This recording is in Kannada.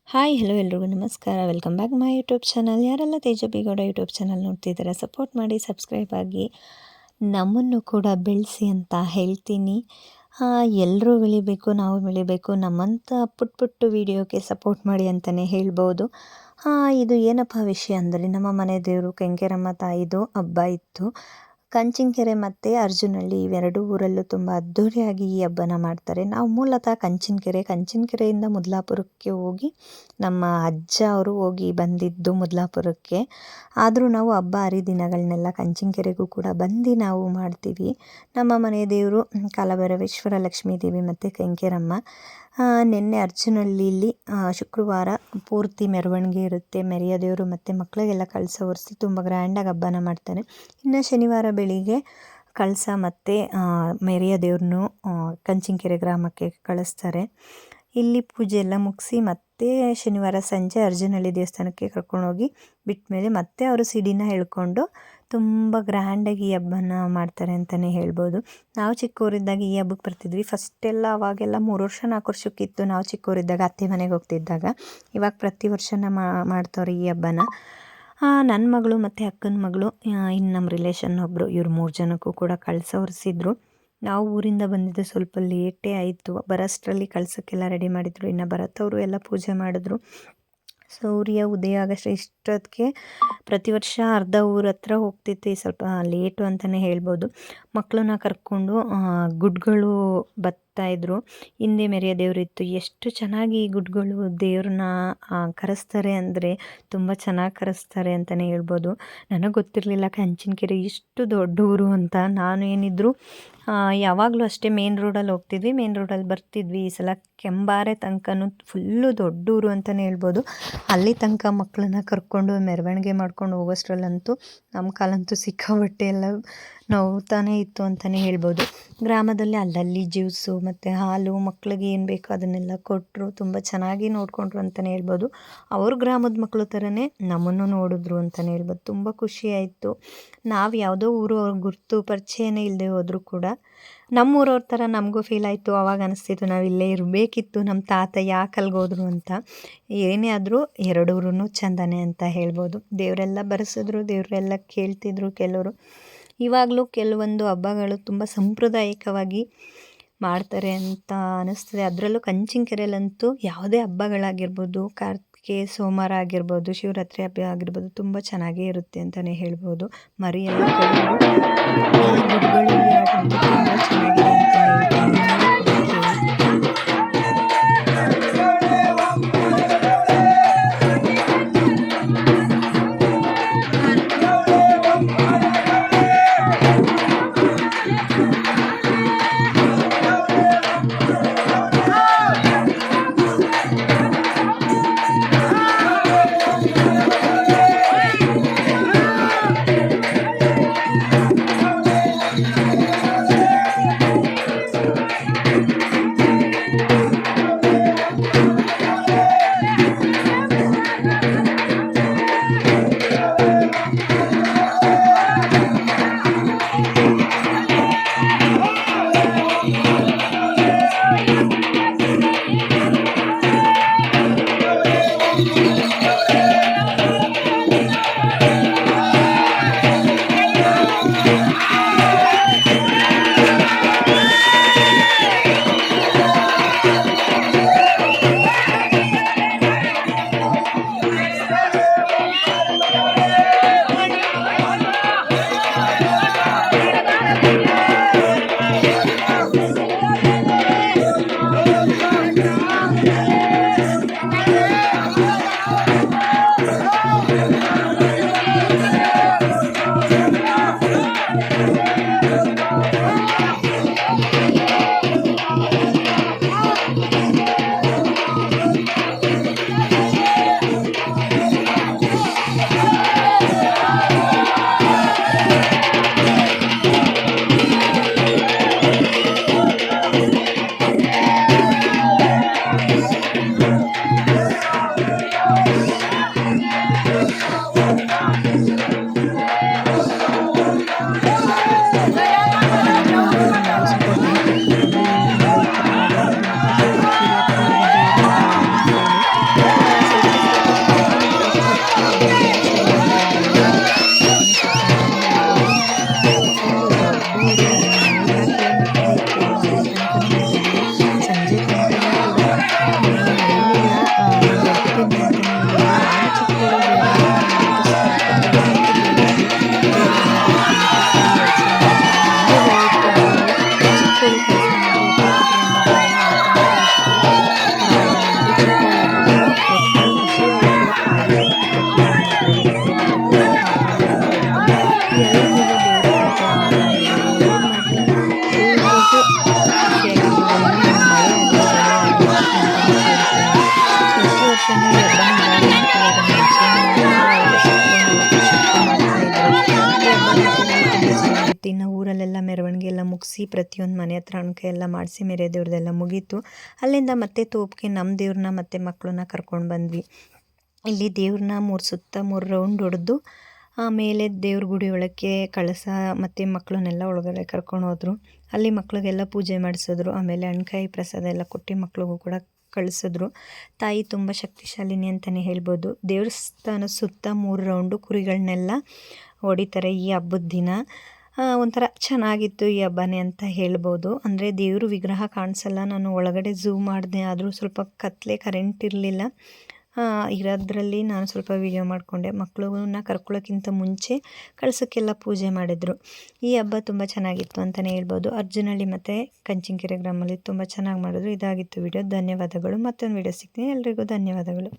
ಹಾಯ್ ಹಲೋ ಎಲ್ರಿಗೂ ನಮಸ್ಕಾರ. Welcome back my YouTube channel. ಯಾರೆಲ್ಲ ತೇಜ ಬಿ ಗೌಡ ಯೂಟ್ಯೂಬ್ ಚಾನಲ್ ನೋಡ್ತಿದ್ದಾರೆ ಸಪೋರ್ಟ್ ಮಾಡಿ, ಸಬ್ಸ್ಕ್ರೈಬ್ ಆಗಿ ನಮ್ಮನ್ನು ಕೂಡ ಬೆಳೆಸಿ ಅಂತ ಹೇಳ್ತೀನಿ. ಎಲ್ಲರೂ ಬೆಳಿಬೇಕು, ನಾವು ಬೆಳಿಬೇಕು, ನಮ್ಮಂಥ ಪುಟ್ಟ ಪುಟ್ಟ ವೀಡಿಯೋಕ್ಕೆ ಸಪೋರ್ಟ್ ಮಾಡಿ ಅಂತಲೇ ಹೇಳ್ಬೋದು. ಇದು ಏನಪ್ಪ ವಿಷಯ ಅಂದರೆ, ನಮ್ಮ ಮನೆ ದೇವರು ಕೆಂಕೆರಮ್ಮ ತಾಯಿದು ಹಬ್ಬ ಇತ್ತು. ಕಂಚಿನಕೆರೆ ಮತ್ತು ಅರ್ಜುನಹಳ್ಳಿ ಇವೆರಡು ಊರಲ್ಲೂ ತುಂಬ ಅದ್ಧೂರಿಯಾಗಿ ಈ ಹಬ್ಬನ ಮಾಡ್ತಾರೆ. ನಾವು ಮೂಲತಃ ಕಂಚಿನಕೆರೆಯಿಂದ ಮುದ್ಲಾಪುರಕ್ಕೆ ಹೋಗಿ ನಮ್ಮ ಅಜ್ಜ ಅವರು ಹೋಗಿ ಬಂದಿದ್ದು ಮುದ್ಲಾಪುರಕ್ಕೆ. ಆದರೂ ನಾವು ಹಬ್ಬ ಹರಿದಿನಗಳನ್ನೆಲ್ಲ ಕಂಚಿನಕೆರೆಗೂ ಕೂಡ ಬಂದು ನಾವು ಮಾಡ್ತೀವಿ. ನಮ್ಮ ಮನೆ ದೇವರು ಕಾಲಭೈರವೇಶ್ವರ, ಲಕ್ಷ್ಮೀ ದೇವಿ ಮತ್ತು ಕೆಂಕೆರಮ್ಮ. ನಿನ್ನೆ ಅರ್ಜುನಹಳ್ಳಿಲಿ ಶುಕ್ರವಾರ ಪೂರ್ತಿ ಮೆರವಣಿಗೆ ಇರುತ್ತೆ. ಮೆರೆಯ ದೇವರು ಮತ್ತು ಮಕ್ಕಳಿಗೆಲ್ಲ ಕಳಸ ಒರೆಸಿ ತುಂಬ ಗ್ರ್ಯಾಂಡಾಗಿ ಹಬ್ಬನ ಮಾಡ್ತಾರೆ. ಇನ್ನು ಶನಿವಾರ ಬೆಳಿಗ್ಗೆ ಕಳಸ ಮತ್ತು ಮೆರೆಯ ದೇವ್ರನ್ನೂ ಕಂಚಿನಕೆರೆ ಗ್ರಾಮಕ್ಕೆ ಕಳಿಸ್ತಾರೆ. ಇಲ್ಲಿ ಪೂಜೆ ಎಲ್ಲ ಮುಗಿಸಿ ಮತ್ತೆ ಶನಿವಾರ ಸಂಜೆ ಅರ್ಜುನಹಳ್ಳಿ ದೇವಸ್ಥಾನಕ್ಕೆ ಕರ್ಕೊಂಡೋಗಿ ಬಿಟ್ಟ ಮೇಲೆ ಮತ್ತೆ ಅವರು ಸಿಡಿನ ಹೇಳ್ಕೊಂಡು ತುಂಬ ಗ್ರ್ಯಾಂಡಾಗಿ ಈ ಹಬ್ಬನ ಮಾಡ್ತಾರೆ ಅಂತಲೇ ಹೇಳ್ಬೋದು. ನಾವು ಚಿಕ್ಕವರಿದ್ದಾಗ ಈ ಹಬ್ಬಕ್ಕೆ ಬರ್ತಿದ್ವಿ. ಫಸ್ಟೆಲ್ಲ ಅವಾಗೆಲ್ಲ 3 ವರ್ಷ 4 ವರ್ಷಕ್ಕಿತ್ತು. ನಾವು ಚಿಕ್ಕವರಿದ್ದಾಗ ಅತ್ತೆ ಮನೆಗೆ ಹೋಗ್ತಿದ್ದಾಗ. ಇವಾಗ ಪ್ರತಿ ವರ್ಷನ ಮಾಡ್ತವ್ರೆ ಈ ಹಬ್ಬನ. ನನ್ನ ಮಗಳು ಮತ್ತು ಅಕ್ಕನ ಮಗಳು, ಇನ್ನು ನಮ್ಮ ರಿಲೇಷನ್ ಒಬ್ಬರು, ಇವ್ರು 3 ಜನಕ್ಕೂ ಕೂಡ ಕಳಸ ಒರೆಸಿದ್ರು. ನಾವು ಊರಿಂದ ಬಂದಿದ್ದು ಸ್ವಲ್ಪ ಲೇಟೇ ಆಯಿತು. ಬರೋಷ್ಟರಲ್ಲಿ ಕಳಸಕ್ಕೆಲ್ಲ ರೆಡಿ ಮಾಡಿದರು. ಇನ್ನು ಭರತವರು ಎಲ್ಲ ಪೂಜೆ ಮಾಡಿದ್ರು. ಸೂರ್ಯ ಉದಯ ಆಗಷ್ಟು ಇಷ್ಟೊತ್ತಿಗೆ ಪ್ರತಿ ವರ್ಷ ಅರ್ಧ ಊರ ಹತ್ರ ಹೋಗ್ತಿತ್ತು. ಈ ಸ್ವಲ್ಪ ಲೇಟು ಅಂತಲೇ ಹೇಳ್ಬೋದು. ಮಕ್ಕಳನ್ನ ಕರ್ಕೊಂಡು ಗುಡ್ಗಳು ಬರ್ತಾಯಿದ್ರು. ಹಿಂದೆ ಮೆರೆಯ ದೇವರಿತ್ತು. ಎಷ್ಟು ಚೆನ್ನಾಗಿ ಈ ಗುಡ್ಗಳು ದೇವ್ರನ್ನ ಕರೆಸ್ತಾರೆ ಅಂದರೆ ತುಂಬ ಚೆನ್ನಾಗಿ ಕರೆಸ್ತಾರೆ ಅಂತಲೇ ಹೇಳ್ಬೋದು. ನನಗೆ ಗೊತ್ತಿರಲಿಲ್ಲ ಕಂಚಿನಕೆರೆ ಇಷ್ಟು ದೊಡ್ಡ ಊರು ಅಂತ. ನಾನು ಏನಿದ್ರು ಯಾವಾಗಲೂ ಅಷ್ಟೇ ಮೇನ್ ರೋಡಲ್ಲಿ ಹೋಗ್ತಿದ್ವಿ, ಮೇನ್ ರೋಡಲ್ಲಿ ಬರ್ತಿದ್ವಿ. ಈ ಸಲ ಕೆಂಬಾರೆ ತನಕನೂ ಫುಲ್ಲು ದೊಡ್ಡ ಊರು ಅಂತಲೇ ಹೇಳ್ಬೋದು. ಅಲ್ಲಿ ತನಕ ಮಕ್ಕಳನ್ನ ಕರ್ಕೊಂಡು ಮೆರವಣಿಗೆ ಮಾಡ್ಕೊಂಡು ಹೋಗೋಷ್ಟರಲ್ಲಂತೂ ನಮ್ಮ ಕಾಲಂತೂ ಸಿಕ್ಕಾಬಟ್ಟೆ ಎಲ್ಲ ನೋವ್ತಾನೇ ಇತ್ತು ಅಂತಲೇ ಹೇಳ್ಬೋದು. ಗ್ರಾಮದಲ್ಲಿ ಅಲ್ಲಲ್ಲಿ ಜ್ಯೂಸು ಮತ್ತು ಹಾಲು ಮಕ್ಕಳಿಗೆ ಏನು ಬೇಕೋ ಅದನ್ನೆಲ್ಲ ಕೊಟ್ಟರು. ತುಂಬ ಚೆನ್ನಾಗಿ ನೋಡಿಕೊಂಡ್ರು ಅಂತಲೇ ಹೇಳ್ಬೋದು. ಅವ್ರ ಗ್ರಾಮದ ಮಕ್ಕಳು ಥರನೇ ನಮ್ಮನ್ನು ನೋಡಿದ್ರು ಅಂತಲೇ ಹೇಳ್ಬೋದು. ತುಂಬ ಖುಷಿಯಾಯಿತು. ನಾವು ಯಾವುದೋ ಊರು ಅವ್ರಿಗೆ ಗುರ್ತು ಪರಿಚಯನೇ ಇಲ್ಲದೆ ಹೋದರೂ ಕೂಡ ನಮ್ಮೂರವ್ರ ಥರ ನಮಗೂ ಫೀಲ್ ಆಯಿತು. ಆವಾಗ ಅನಿಸ್ತಿತ್ತು ನಾವು ಇಲ್ಲೇ ಇರಬೇಕಿತ್ತು, ನಮ್ಮ ತಾತ ಯಾಕೆ ಅಲ್ಗೋದ್ರು ಅಂತ. ಏನೇ ಆದರೂ ಎರಡೂರೂ ಚಂದನೇ ಅಂತ ಹೇಳ್ಬೋದು. ದೇವರೆಲ್ಲ ಬರೆಸಿದ್ರು, ದೇವರೆಲ್ಲ ಕೇಳ್ತಿದ್ರು ಕೆಲವರು. ಇವಾಗಲೂ ಕೆಲವೊಂದು ಹಬ್ಬಗಳು ತುಂಬ ಸಾಂಪ್ರದಾಯಿಕವಾಗಿ ಮಾಡ್ತಾರೆ ಅಂತ ಅನ್ನಿಸ್ತದೆ. ಅದರಲ್ಲೂ ಕಂಚಿನಕೆರೆಯಲ್ಲಂತೂ ಯಾವುದೇ ಹಬ್ಬಗಳಾಗಿರ್ಬೋದು, ಕಾರ್ತಿಕೆ ಸೋಮವಾರ ಆಗಿರ್ಬೋದು, ಶಿವರಾತ್ರಿ ಹಬ್ಬ ಆಗಿರ್ಬೋದು, ತುಂಬ ಚೆನ್ನಾಗೇ ಇರುತ್ತೆ ಅಂತಲೇ ಹೇಳ್ಬೋದು. ಮರಿಯೆಲ್ಲ ಕಡಿಯೋದು, ಈ ಗುಡ್ಗಳಲ್ಲಿ ಆಡೋದು ತುಂಬ ಚೆನ್ನಾಗಿದೆ ಅಂತ ಹೇಳ್ತೀನಿ. ವರ್ಷವೂ ಈ ಹಬ್ಬನ ಹಾಗೆ ಮಾಡ್ತಿದ್ದಾರೆ, ಮುಂಚೆಯಿಂದ ವರ್ಷಕ್ಕೆ ವರ್ಷಕ್ಕೂ ಮಾಡ್ತಾಯಿದ್ರು. ಈ ಹಬ್ಬ ಮಾಡ್ತಿರೋದು ತುಂಬ ಚೆನ್ನಾಗಿತ್ತು. ಇನ್ನು ಊರಲ್ಲೆಲ್ಲ ಮೆರವಣಿಗೆ ಎಲ್ಲ ಮುಗಿಸಿ ಪ್ರತಿಯೊಂದು ಮನೆ ಹತ್ರ ಅಣಕೆ ಎಲ್ಲ ಮಾಡಿಸಿ ಮೇರೆ ದೇವ್ರದ್ದೆಲ್ಲ ಮುಗೀತು. ಅಲ್ಲಿಂದ ಮತ್ತೆ ತೋಪಿಗೆ ನಮ್ಮ ದೇವ್ರನ್ನ ಮತ್ತು ಮಕ್ಕಳನ್ನ ಕರ್ಕೊಂಡು ಬಂದ್ವಿ. ಇಲ್ಲಿ ದೇವ್ರನ್ನ 3 ಸುತ್ತ 3 ರೌಂಡ್ ಹೊಡೆದು ಆಮೇಲೆ ದೇವ್ರ ಗುಡಿ ಒಳಕ್ಕೆ ಕಳಸ ಮತ್ತು ಮಕ್ಕಳನ್ನೆಲ್ಲ ಒಳಗಡೆ ಕರ್ಕೊಂಡು ಹೋದರು. ಅಲ್ಲಿ ಮಕ್ಳಿಗೆಲ್ಲ ಪೂಜೆ ಮಾಡಿಸಿದ್ರು. ಆಮೇಲೆ ಹಣ್ಕಾಯಿ ಪ್ರಸಾದ ಎಲ್ಲ ಕೊಟ್ಟು ಮಕ್ಳಿಗೂ ಕೂಡ ಕಳಿಸಿದ್ರು. ತಾಯಿ ತುಂಬ ಶಕ್ತಿಶಾಲಿನಿ ಅಂತಲೇ ಹೇಳ್ಬೋದು. ದೇವಸ್ಥಾನ ಸುತ್ತ 3 ರೌಂಡು ಕುರಿಗಳನ್ನೆಲ್ಲ ಹೊಡಿತಾರೆ ಈ ಹಬ್ಬದ ದಿನ. ಒಂಥರ ಚೆನ್ನಾಗಿತ್ತು ಈ ಹಬ್ಬನೇ ಅಂತ ಹೇಳ್ಬೋದು. ಅಂದರೆ ದೇವರು ವಿಗ್ರಹ ಕಾಣಿಸಲ್ಲ. ನಾನು ಒಳಗಡೆ ಝೂಮ್ ಮಾಡಿದೆ, ಆದರೂ ಸ್ವಲ್ಪ ಕತ್ಲೆ, ಕರೆಂಟ್ ಇರಲಿಲ್ಲ. ಇರೋದ್ರಲ್ಲಿ ನಾನು ಸ್ವಲ್ಪ ವೀಡಿಯೋ ಮಾಡಿಕೊಂಡೆ. ಮಕ್ಕಳನ್ನ ಕರ್ಕೊಳ್ಳೋಕ್ಕಿಂತ ಮುಂಚೆ ಕಳಸಕ್ಕೆಲ್ಲ ಪೂಜೆ ಮಾಡಿದರು. ಈ ಹಬ್ಬ ತುಂಬ ಚೆನ್ನಾಗಿತ್ತು ಅಂತಲೇ ಹೇಳ್ಬೋದು. ಅರ್ಜುನಹಳ್ಳಿ ಮತ್ತು ಕಂಚಿನಕೆರೆ ಗ್ರಾಮದಲ್ಲಿ ತುಂಬ ಚೆನ್ನಾಗಿ ಮಾಡಿದ್ರು. ಇದಾಗಿತ್ತು ವಿಡಿಯೋ. ಧನ್ಯವಾದಗಳು. ಮತ್ತೊಂದು ವಿಡಿಯೋ ಸಿಗ್ತೀನಿ. ಎಲ್ರಿಗೂ ಧನ್ಯವಾದಗಳು.